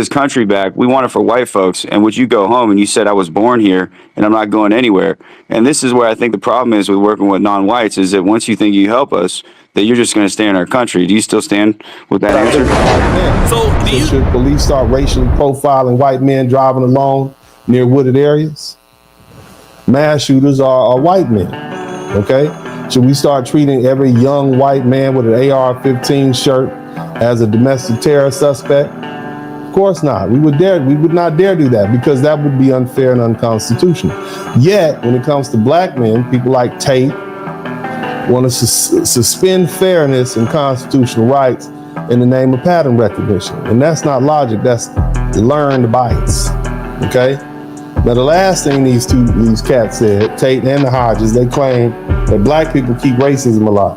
this country back. We want it for white folks. And would you go home and you said, I was born here and I'm not going anywhere. And this is where I think the problem is with working with non-whites is that once you think you help us, that you're just going to stay in our country. Do you still stand with that answer? So should police start racially profiling white men driving alone near wooded areas? Mass shooters are white men, okay? Should we start treating every young white man with an AR-15 shirt as a domestic terror suspect? Of course not. We would not dare do that because that would be unfair and unconstitutional. Yet, when it comes to black men, people like Tate want to suspend fairness and constitutional rights in the name of pattern recognition. And that's not logic, that's learned bias, okay? Now, the last thing these cats said, Tate and the Hodges, they claim that black people keep racism alive.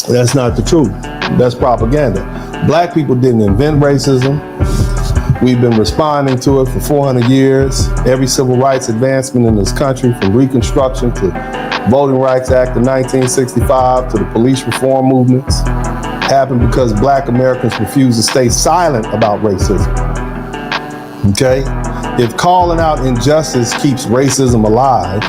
That's not the truth. That's propaganda. Black people didn't invent racism. We've been responding to it for 400 years. Every civil rights advancement in this country, from Reconstruction to Voting Rights Act of 1965 to the police reform movements, happened because black Americans refused to stay silent about racism. Okay? If calling out injustice keeps racism alive,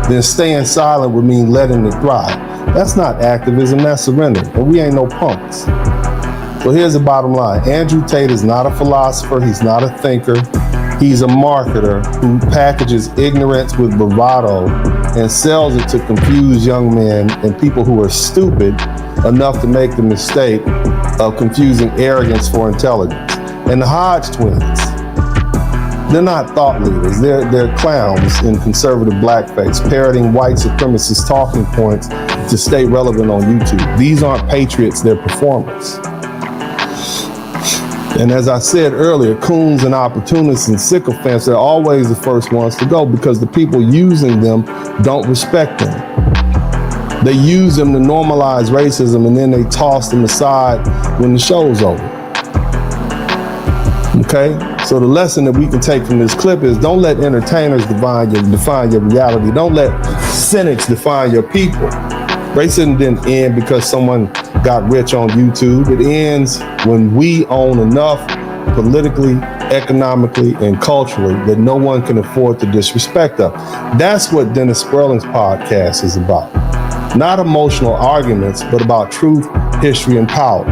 then staying silent would mean letting it thrive. That's not activism, that's surrender. And we ain't no punks. So here's the bottom line. Andrew Tate is not a philosopher, he's not a thinker. He's a marketer who packages ignorance with bravado and sells it to confuse young men and people who are stupid enough to make the mistake of confusing arrogance for intelligence. And the Hodge Twins, they're not thought leaders. They're clowns in conservative blackface, parroting white supremacist talking points to stay relevant on YouTube. These aren't patriots, they're performers. And as I said earlier, coons and opportunists and sycophants are always the first ones to go because the people using them don't respect them. They use them to normalize racism and then they toss them aside when the show's over. Okay? So the lesson that we can take from this clip is don't let entertainers define your reality. Don't let cynics define your people. Racism didn't end because someone got rich on YouTube. It ends when we own enough politically, economically, and culturally that no one can afford to disrespect us. That's what Dennis Spurling's podcast is about. Not emotional arguments, but about truth, history, and power.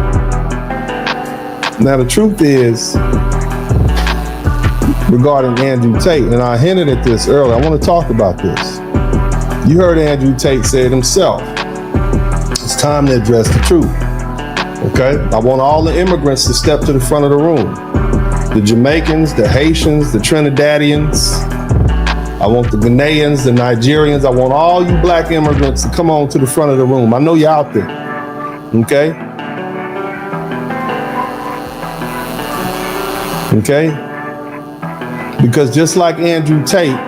Now, the truth is, regarding Andrew Tate, and I hinted at this earlier, I want to talk about this. You heard Andrew Tate say it himself. It's time to address the truth, okay? I want all the immigrants to step to the front of the room. The Jamaicans, the Haitians, the Trinidadians. I want the Ghanaians, the Nigerians. I want all you black immigrants to come on to the front of the room. I know you're out there, okay? Okay? Because just like Andrew Tate,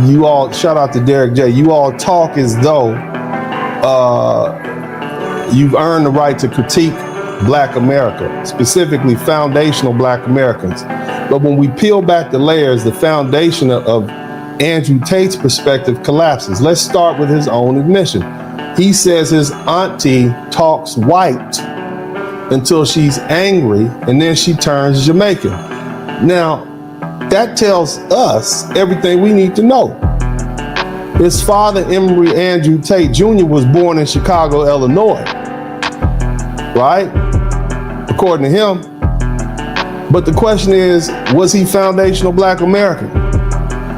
you all, shout out to Derek J, you all talk as though you've earned the right to critique Black America, specifically foundational Black Americans. But when we peel back the layers, the foundation of Andrew Tate's perspective collapses. Let's start with his own admission. He says his auntie talks white until she's angry and then she turns Jamaican. Now, that tells us everything we need to know. His father, Emory Andrew Tate Jr., was born in Chicago, Illinois, right? According to him. But the question is, was he foundational Black American?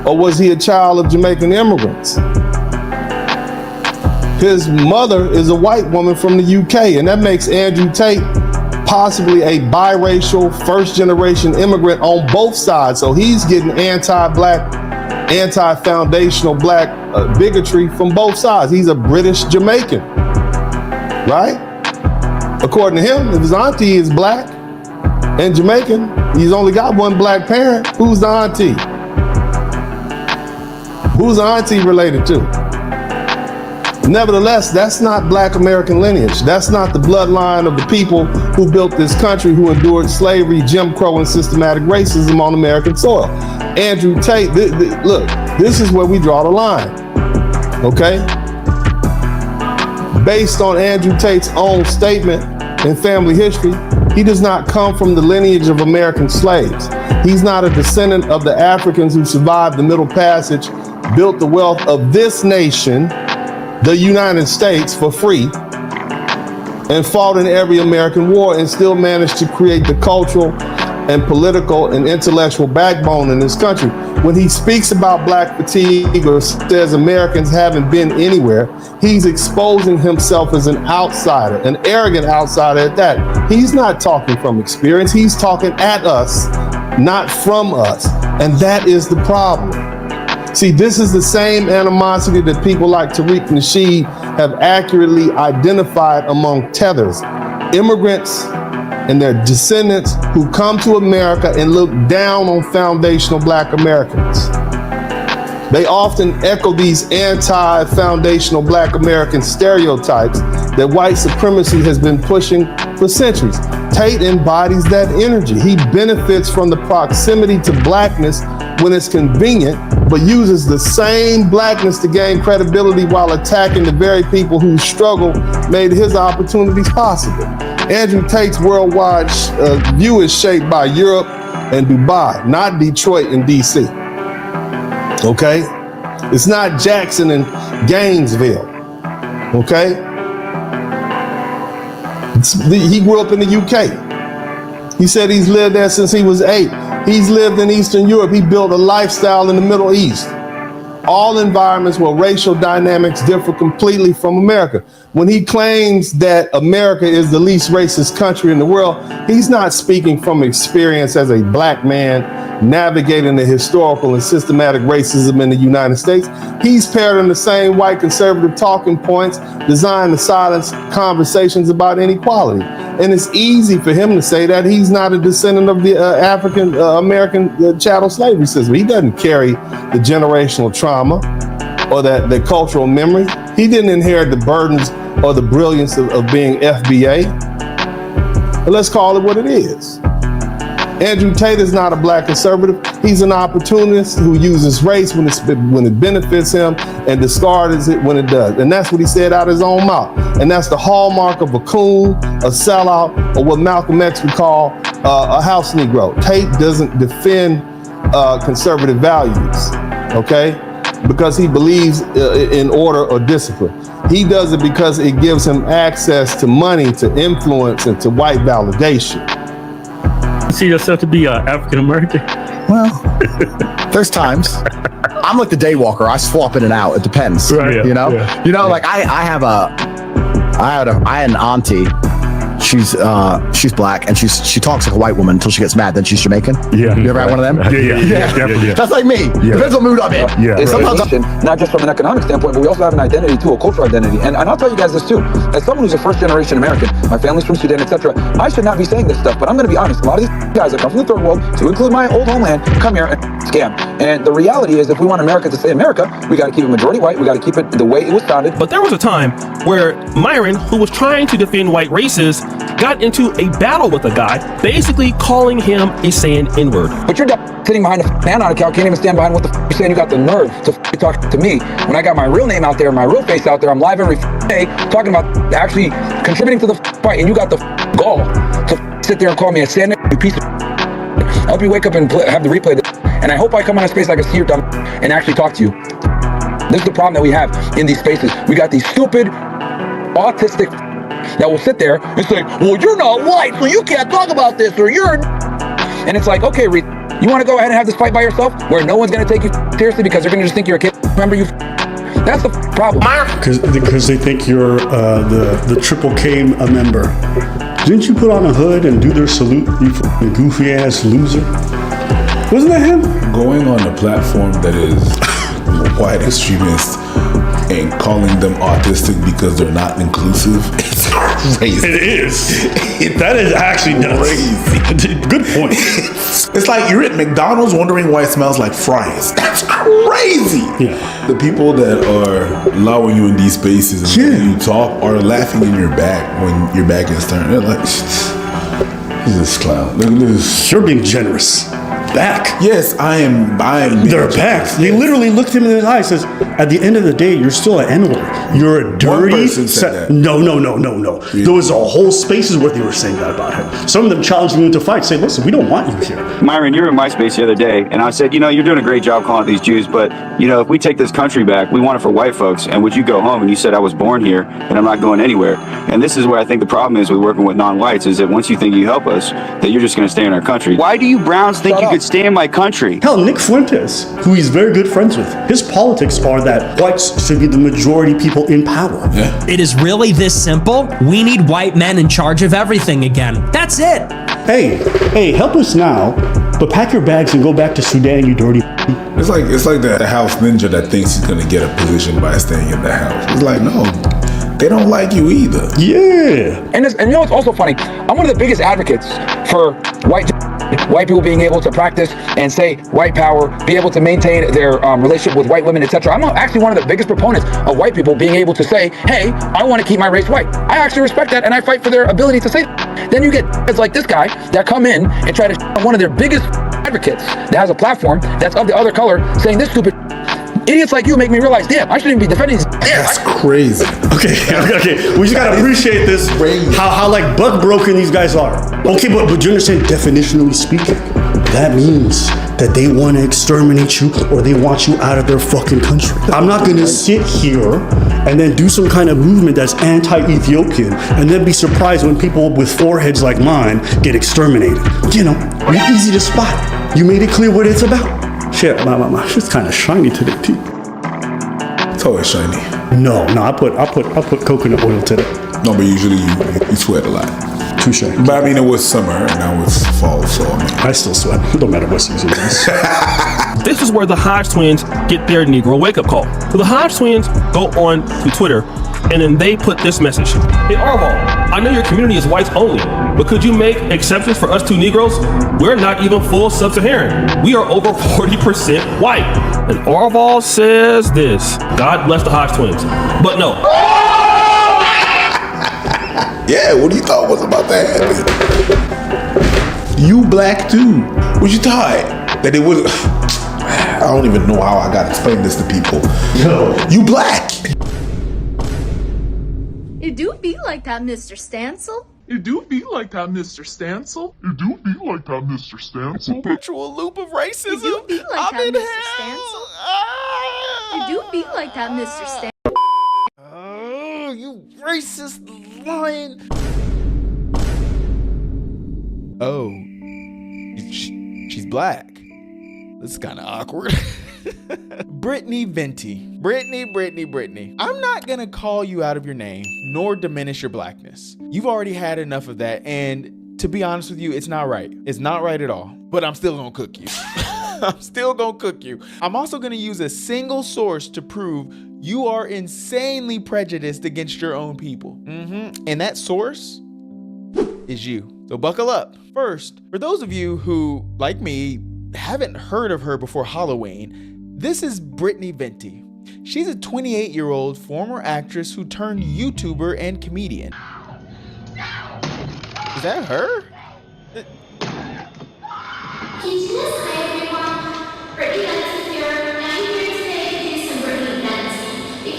Or was he a child of Jamaican immigrants? His mother is a white woman from the UK, and that makes Andrew Tate possibly a biracial, first-generation immigrant on both sides. So he's getting anti-Black, anti-foundational Black bigotry from both sides. He's a British Jamaican, right? According to him, if his auntie is Black and Jamaican, he's only got one Black parent. Who's the auntie? Who's the auntie related to? Nevertheless, that's not Black American lineage. That's not the bloodline of the people who built this country, who endured slavery, Jim Crow, and systematic racism on American soil. Andrew Tate, look, this is where we draw the line, okay? Based on Andrew Tate's own statement, in family history, he does not come from the lineage of American slaves. He's not a descendant of the Africans who survived the Middle Passage, built the wealth of this nation, the United States, for free, and fought in every American war and still managed to create the cultural and political and intellectual backbone in this country. When he speaks about black fatigue or says Americans haven't been anywhere, he's exposing himself as an outsider, an arrogant outsider at that. He's not talking from experience, he's talking at us, not from us. And that is the problem. See, this is the same animosity that people like Tariq Nasheed have accurately identified among tethers, immigrants and their descendants who come to America and look down on foundational black Americans. They often echo these anti-foundational black American stereotypes that white supremacy has been pushing for centuries. Tate embodies that energy. He benefits from the proximity to blackness when it's convenient, but uses the same blackness to gain credibility while attacking the very people whose struggle made his opportunities possible. Andrew Tate's worldwide view is shaped by Europe and Dubai, not Detroit and DC. Okay? It's not Jackson and Gainesville. Okay? He grew up in the UK. He said he's lived there since he was 8. He's lived in Eastern Europe. He built a lifestyle in the Middle East. All environments where racial dynamics differ completely from America. When he claims that America is the least racist country in the world, he's not speaking from experience as a black man navigating the historical and systematic racism in the United States. He's parroting the same white conservative talking points designed to silence conversations about inequality. And it's easy for him to say that he's not a descendant of the African American chattel slavery system. He doesn't carry the generational trauma or the cultural memory. He didn't inherit the burdens or the brilliance of being FBA. But let's call it what it is. Andrew Tate is not a black conservative. He's an opportunist who uses race when it benefits him and discards it when it does. And that's what he said out of his own mouth. And that's the hallmark of a coon, a sellout, or what Malcolm X would call a house Negro. Tate doesn't defend conservative values, okay? Because he believes in order or discipline. He does it because it gives him access to money, to influence, and to white validation. You see yourself to be African American? Well, there's times. I'm like the day walker. I swap in and out. It depends. Right, yeah, you know? Yeah. You know, like I had an auntie. She's black and she talks like a white woman until she gets mad. Then she's Jamaican. Yeah. You ever had one of them? Yeah. That's like me. Yeah. Depends what mood I'm in. Yeah. It's delination, not just from an economic standpoint, but we also have an identity too, a cultural identity. And I'll tell you guys this too. As someone who's a first-generation American, my family's from Sudan, etc., I should not be saying this stuff, but I'm going to be honest. A lot of these guys that come from the third world, to include my old homeland, come here and scam. And the reality is, if we want America to stay America, we got to keep it majority white. We got to keep it the way it was founded. But there was a time where Myron, who was trying to defend white races, got into a battle with a guy, basically calling him a saying N-word. But you're sitting behind a man on a couch, can't even stand behind what the you're saying. You got the nerve to talk to me when I got my real name out there, my real face out there. I'm live every day talking about actually contributing to the fight, and you got the gall to sit there and call me a saying you piece of. I hope you wake up and have the replay, and I hope I come on a space like a see dumb and actually talk to you. This is the problem that we have in these spaces. We got these stupid, autistic that will sit there and say, well, you're not white, so you can't talk about this, or you're... And it's like, okay, you want to go ahead and have this fight by yourself where no one's going to take you seriously because they're going to just think you're a kid? Remember, you... That's the problem. Because they think you're the Triple K member. Didn't you put on a hood and do their salute, you goofy ass loser? Wasn't that him? Going on a platform that is white extremist and calling them autistic because they're not inclusive, it's crazy. It is. That is actually nuts. Crazy. Good point. It's like you're at McDonald's wondering why it smells like fries. That's crazy. Yeah. The people that are allowing you in these spaces and letting you talk are laughing in your back when your back is turned. They're like, this is clown. Look at this. You're being generous. back. Yes, I am. They're back. They literally looked him in the eye and says, at the end of the day, you're still an N-word. You're a dirty... One person said that. No. Yeah. There was a whole spaces where they were saying that about him. Some of them challenged him into fight, saying, listen, we don't want you here. Myron, you were in my space the other day, and I said, you're doing a great job calling these Jews, but, if we take this country back, we want it for white folks, and would you go home? And you said, I was born here, and I'm not going anywhere. And this is where I think the problem is with working with non-whites, is that once you think you help us, that you're just going to stay in our country. Why do you Browns think you could stay in my country? Hell, Nick Fuentes, who he's very good friends with, his politics are that whites should be the majority people in power. Yeah. It is really this simple. We need white men in charge of everything again. That's it. Hey, help us now, but pack your bags and go back to Sudan, you dirty. It's like the house ninja that thinks he's gonna get a position by staying in the house. It's like, no, they don't like you either. Yeah. And what's also funny? I'm one of the biggest advocates for white people being able to practice and say white power, be able to maintain their relationship with white women, etc. I'm actually one of the biggest proponents of white people being able to say, hey, I want to keep my race white. I actually respect that, and I fight for their ability to say that. Then you get guys like this guy that come in and try to one of their biggest advocates that has a platform that's of the other color saying this stupid. Idiots like you make me realize, damn, I shouldn't even be defending this. That's crazy. Okay. We just gotta appreciate this. How like buck broken these guys are. Okay, but you understand, definitionally speaking, that means that they want to exterminate you or they want you out of their fucking country. I'm not gonna sit here and then do some kind of movement that's anti-Ethiopian and then be surprised when people with foreheads like mine get exterminated. You're easy to spot. You made it clear what it's about. Shit, my shit's kind of shiny today, too. It's always shiny. No, I put coconut oil today. No, but usually you sweat a lot. Touche. But I mean, it was summer and now it's fall, so I still sweat. It don't matter what season it is. This is where the Hodge Twins get their Negro wake-up call. So the Hodge Twins go on to Twitter, and then they put this message. Hey, Arval, I know your community is whites only, but could you make exceptions for us two Negroes? We're not even full sub-Saharan. We are over 40% white. And Arval says this. God bless the Hodge Twins. But no. Yeah, what do you thought was about to happen? You black too. What you thought? That it was... I don't even know how I got to explain this to people. Yo, you black. It do be like that, Mr. Stancil. It do be like that, Mr. Stancil. It do be like that, Mr. Stancil. Perpetual loop of racism. It do be like that, Mr. Stancil. It do be like that, Mr. Stancil. Oh, you racist lion. Oh, she's black. This is kind of awkward. Brittany Venti. Brittany. I'm not gonna call you out of your name, nor diminish your blackness. You've already had enough of that, and to be honest with you, it's not right. It's not right at all. But I'm still gonna cook you. I'm also gonna use a single source to prove you are insanely prejudiced against your own people. And that source is you. So buckle up. First, for those of you who, like me, haven't heard of her before Halloween, this is Brittany Venti. She's a 28-year-old former actress who turned YouTuber and comedian. Is that her?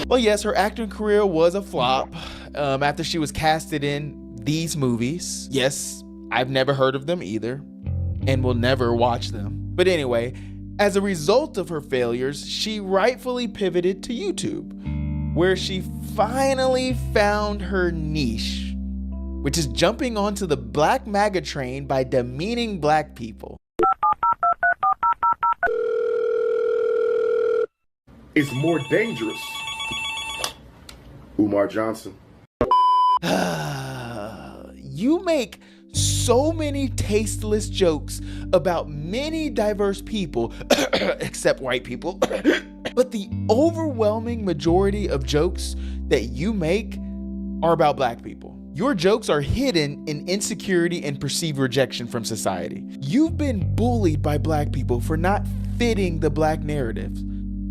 Well, yes, her acting career was a flop after she was casted in these movies. Yes, I've never heard of them either and will never watch them. But anyway, as a result of her failures, she rightfully pivoted to YouTube, where she finally found her niche, which is jumping onto the Black MAGA train by demeaning black people. It's more dangerous. Umar Johnson. You make so many tasteless jokes about many diverse people, except white people, but the overwhelming majority of jokes that you make are about black people. Your jokes are hidden in insecurity and perceived rejection from society. You've been bullied by black people for not fitting the black narrative.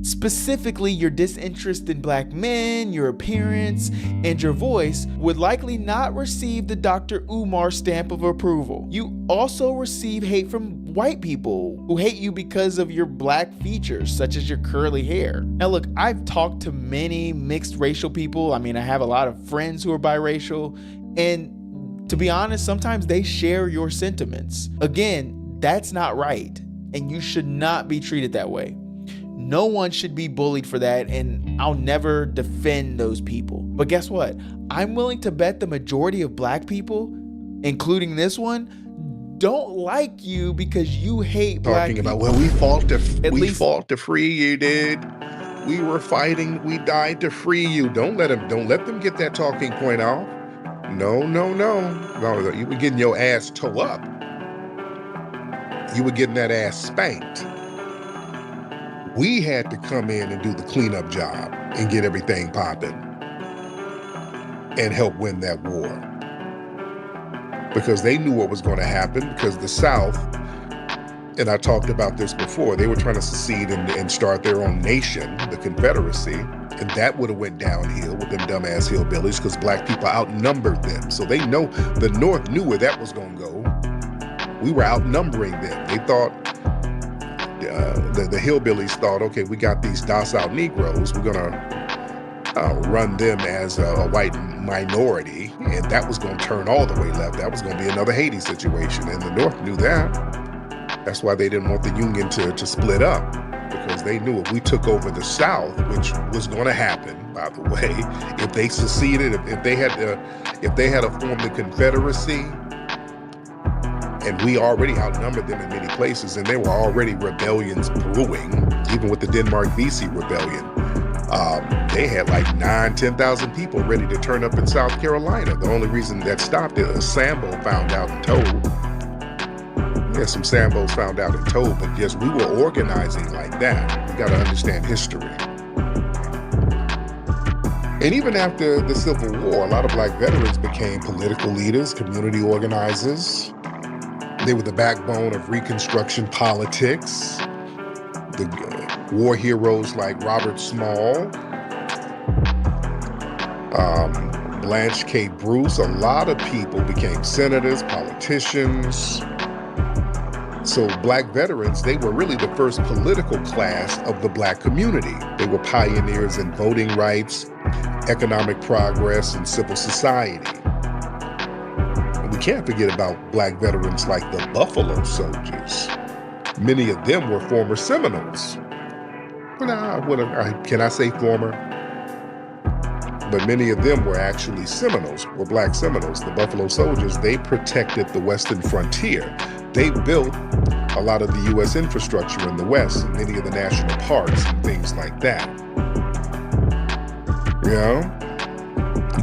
specifically your disinterest in black men, your appearance, and your voice, would likely not receive the Dr. Umar stamp of approval. You also receive hate from white people who hate you because of your black features, such as your curly hair. Now look, I've talked to many mixed racial people. I mean, I have a lot of friends who are biracial, and to be honest, sometimes they share your sentiments. Again, that's not right, and you should not be treated that way. No one should be bullied for that, and I'll never defend those people. But guess what? I'm willing to bet the majority of black people, including this one, don't like you because you hate black people. Talking about, well, we fought to free you, dude. We were fighting, we died to free you. Don't let them get that talking point off. No. You were getting your ass towed up. You were getting that ass spanked. We had to come in and do the cleanup job and get everything popping and help win that war. Because they knew what was going to happen, because the South, and I talked about this before, they were trying to secede and start their own nation, the Confederacy, and that would have went downhill with them dumbass hillbillies because black people outnumbered them. So they know, the North knew where that was going to go. We were outnumbering them. They thought, the hillbillies thought, okay, we got these docile Negroes, we're gonna run them as a white minority, and that was gonna turn all the way left. That was gonna be another Haiti situation, and the North knew that. That's why they didn't want the Union to split up, because they knew if we took over the South, which was gonna happen, by the way, if they seceded, if they had to form the Confederacy, and we already outnumbered them in many places, and there were already rebellions brewing, even with the Denmark-Vesey rebellion. They had like 10,000 people ready to turn up in South Carolina. The only reason that stopped it, a Sambo found out and told. Yeah, some Sambos found out and told, but yes, we were organizing like that. You gotta understand history. And even after the Civil War, a lot of black veterans became political leaders, community organizers. They were the backbone of Reconstruction politics. The war heroes like Robert Small, Blanche K. Bruce, a lot of people became senators, politicians. So black veterans, they were really the first political class of the black community. They were pioneers in voting rights, economic progress, and civil society. We can't forget about black veterans like the Buffalo Soldiers. Many of them were former Seminoles. Can I say former? But many of them were actually Seminoles, were black Seminoles. The Buffalo Soldiers, they protected the western frontier. They built a lot of the U.S. infrastructure in the West, and many of the national parks and things like that. You know?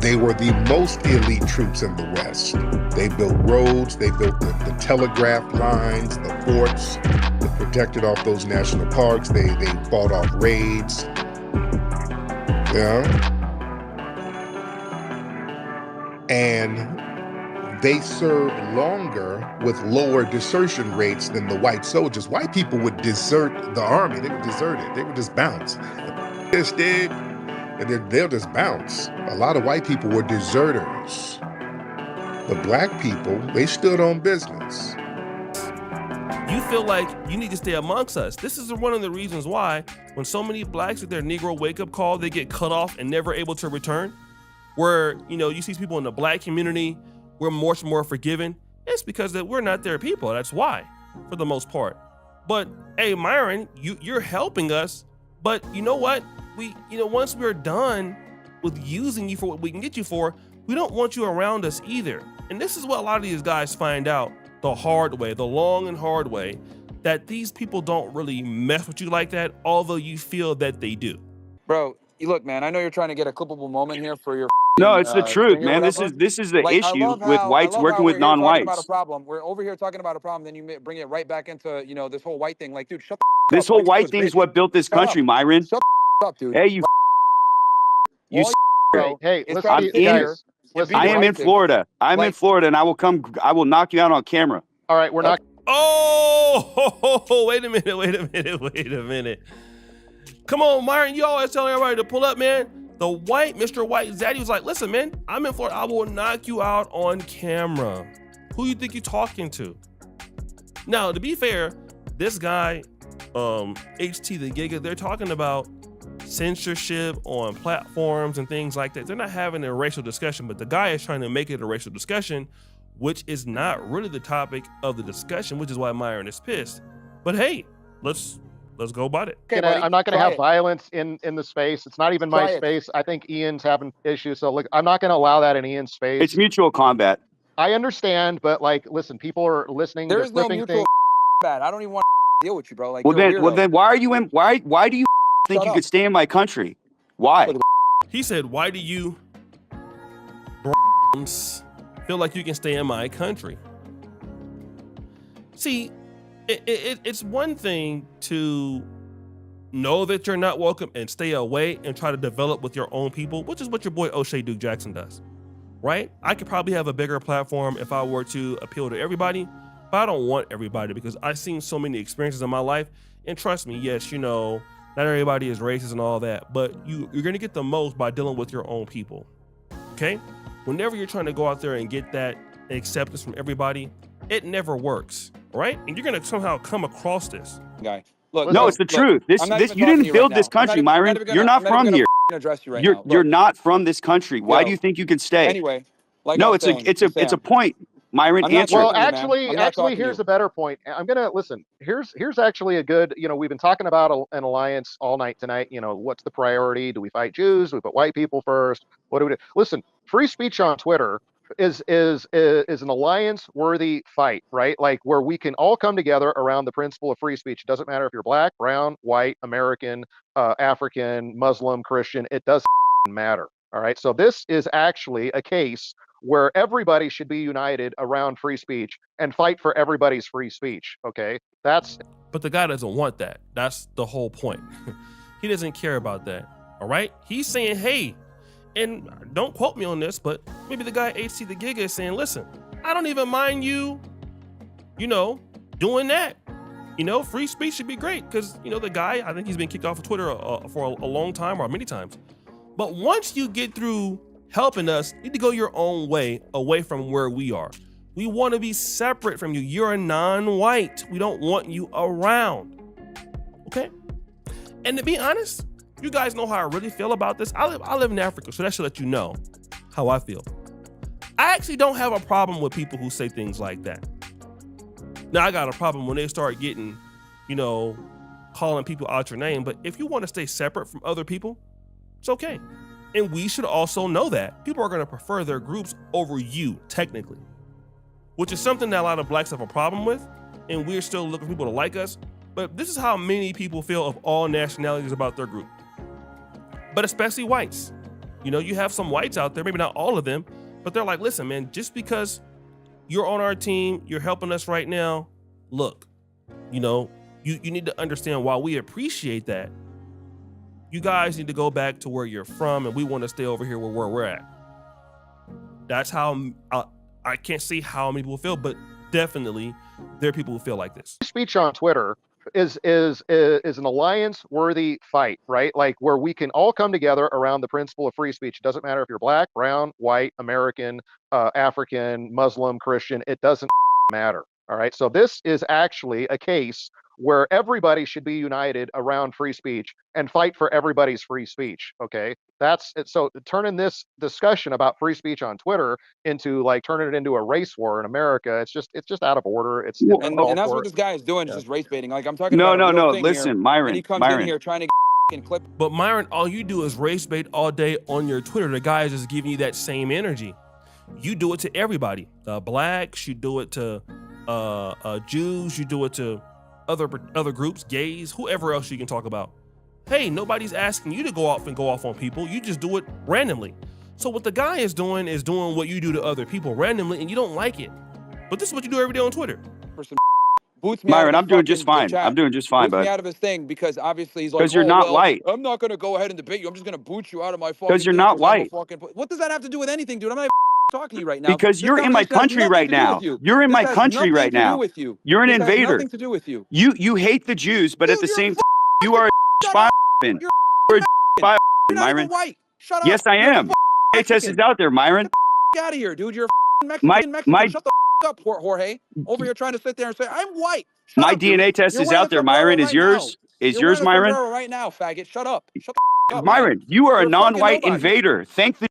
They were the most elite troops in the West. They built roads, they built the telegraph lines, the forts that protected off those national parks. They fought off raids. Yeah. And they served longer with lower desertion rates than the white soldiers. White people would desert the army. They would desert it. They would just bounce. This did. And they'll just bounce. A lot of white people were deserters. But black people, they stood on business. You feel like you need to stay amongst us. This is one of the reasons why when so many blacks get their Negro wake-up call, they get cut off and never able to return. Where, you see people in the black community, we're much more forgiving. It's because that we're not their people. That's why, for the most part. But hey, Myron, you're helping us. But you know what? Once we're done with using you for what we can get you for, we don't want you around us either. And this is what a lot of these guys find out the hard way, the long and hard way, that these people don't really mess with you like that, although you feel that they do. Bro, look, man, I know you're trying to get a clippable moment here for your No, it's the truth, man. This is the issue with whites working with non-whites. We're over here talking about a problem, then you bring it right back into, this whole white thing. Like, dude, shut the This up. whole white thing is what built this country, Myron. Shut the up, dude. Hey, you Hey, listen, guys. I am in Florida. I'm in Florida, and I will knock you out on camera. All right, we're not. Oh, wait a minute. Come on, Myron, you always telling everybody to pull up, man. The white, Mr. White Zaddy was like, listen, man, I'm in Florida. I will knock you out on camera. Who you think you're talking to? Now, to be fair, this guy, HT the Giga, they're talking about censorship on platforms and things like that. They're not having a racial discussion, but the guy is trying to make it a racial discussion, which is not really the topic of the discussion, which is why Myron is pissed. But hey, let's go about it. Okay, I'm not going to have violence in the space. It's not even my space. I think Ian's having issues. So look, I'm not going to allow that in Ian's space. It's mutual combat. I understand, but like, listen, people are listening. There is no mutual combat. I don't even want to deal with you, bro. Like, well then why are you in? Why do you think you could stay in my country? Why? He said, why do you feel like you can stay in my country? See, it's one thing to know that you're not welcome and stay away and try to develop with your own people, which is what your boy Oshay Duke Jackson does, right? I could probably have a bigger platform if I were to appeal to everybody, but I don't want everybody because I've seen so many experiences in my life. And trust me, yes, not everybody is racist and all that, but you're gonna get the most by dealing with your own people, okay? Whenever you're trying to go out there and get that acceptance from everybody, it never works, right? And you're gonna somehow come across this guy. Look, no, it's the truth. This you didn't build this country, Myron. You're not from here. You're not from this country. Why do you think you can stay? Anyway, no, it's a point, Myron. Answer. Well, actually, here's a better point. I'm gonna listen. Here's actually a good. We've been talking about an alliance all night tonight. What's the priority? Do we fight Jews? Do we put white people first? What do we do? Listen, free speech on Twitter is an alliance-worthy fight, right? Like where we can all come together around the principle of free speech. It doesn't matter if you're black, brown, white, American, African, Muslim, Christian. It doesn't matter. All right. So this is actually a case where everybody should be united around free speech and fight for everybody's free speech. Okay. But the guy doesn't want that. That's the whole point. He doesn't care about that. All right. He's saying, hey, and don't quote me on this, but maybe the guy HT the Giga is saying, listen, I don't even mind you, doing that. Free speech should be great because, the guy, I think he's been kicked off of Twitter for a long time or many times. But once you get through helping us, you need to go your own way, away from where we are. We want to be separate from you. You're a non-white. We don't want you around. Okay? And to be honest, you guys know how I really feel about this. I live in Africa, so that should let you know how I feel. I actually don't have a problem with people who say things like that. Now, I got a problem when they start getting, calling people out your name. But if you want to stay separate from other people, it's okay. And we should also know that people are going to prefer their groups over you, technically, which is something that a lot of blacks have a problem with. And we're still looking for people to like us. But this is how many people feel of all nationalities about their group. But especially whites. You have some whites out there, maybe not all of them, but they're like, listen, man, just because you're on our team, you're helping us right now, look, you need to understand why we appreciate that. You guys need to go back to where you're from, and we want to stay over here where we're at. That's how I can't see how many people feel, but definitely there are people who feel like this. Speech on Twitter is an alliance-worthy fight, right? Like where we can all come together around the principle of free speech. It doesn't matter if you're black, brown, white, American, African, Muslim, Christian. It doesn't matter. All right. So this is actually a case where everybody should be united around free speech and fight for everybody's free speech. Okay. That's it. So turning this discussion about free speech on Twitter into turning it into a race war in America, it's just out of order. And that's what this guy is doing, is just race baiting. Like I'm talking about. No. Listen, here, Myron. And he comes in here trying to clip. But Myron, all you do is race bait all day on your Twitter. The guy is just giving you that same energy. You do it to everybody. Blacks, you do it to Jews, you do it to other groups, gays, whoever else you can talk about. Hey, nobody's asking you to go off on people. You just do it randomly. So what the guy is doing what you do to other people randomly, and you don't like it. But this is what you do every day on Twitter. Myron, I'm doing just fine. I'm doing just fine, bud. Me out of his thing because obviously he's like, because you're not white. I'm not going to go ahead and debate you. I'm just going to boot you out of my fucking. Because you're not white. What does that have to do with anything, dude? I'm not talking to you right now. Because you're in my country right now. You're in my country right now. You're an invader. Nothing to do with you. You hate the Jews, but at the same time, you are a spy. You're You're a not even Myron. white. Shut up. Yes, I You're a am. DNA test is out there, Myron. out of here, dude. You're a My Mexican. Shut the up, Jorge. Over here trying to sit there and say, I'm white. Shut my up, dude. DNA test You're is wearing out a there, sombrero Myron. Is right now. yours? Is You're yours, wearing a Myron? sombrero right now, faggot. Shut up. Shut the up, man. Myron, you are a You're fucking non-white nobody. invader. Thank the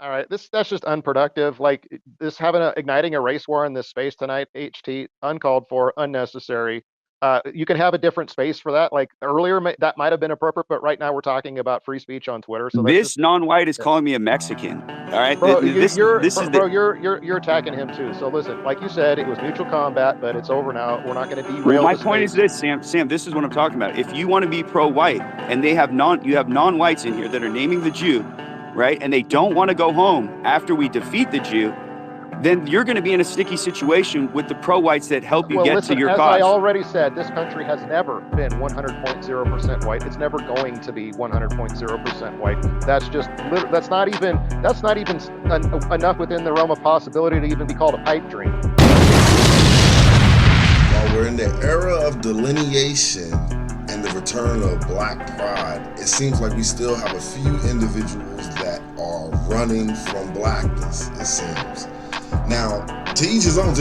All right, that's just unproductive. Like this igniting a race war in this space tonight, HT, uncalled for, unnecessary. You can have a different space for that. Like earlier, that might have been appropriate, but right now we're talking about free speech on Twitter. So that's this just, non-white is calling me a Mexican. All right, bro, you're attacking him too. So listen, like you said, it was mutual combat, but it's over now. We're not going to derail. Well, my the point is space. this, Sam. This is what I'm talking about. If you want to be pro-white, and you have non-whites in here that are naming the Jew, right? And they don't want to go home after we defeat the Jew, then you're going to be in a sticky situation with the pro-whites that help you get to your as cause. I already said, this country has never been 100.0% white. It's never going to be 100.0% white. That's not even enough within the realm of possibility to even be called a pipe dream. While we're in the era of delineation and the return of Black pride, it seems like we still have a few individuals that are running from blackness, it seems. Now, to each his own,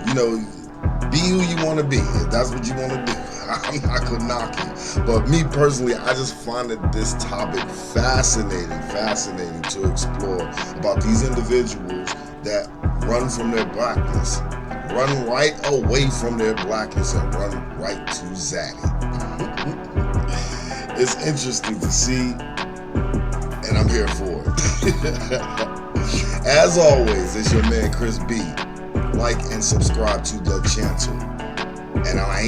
you know, be who you want to be. If that's what you want to do, I'm not going to knock you. But me personally, I just find this topic fascinating to explore about these individuals that run from their blackness, run right away from their blackness and run right to Zaddy. It's interesting to see, and I'm here for it. As always, it's your man Kris B. Like and subscribe to the channel. And I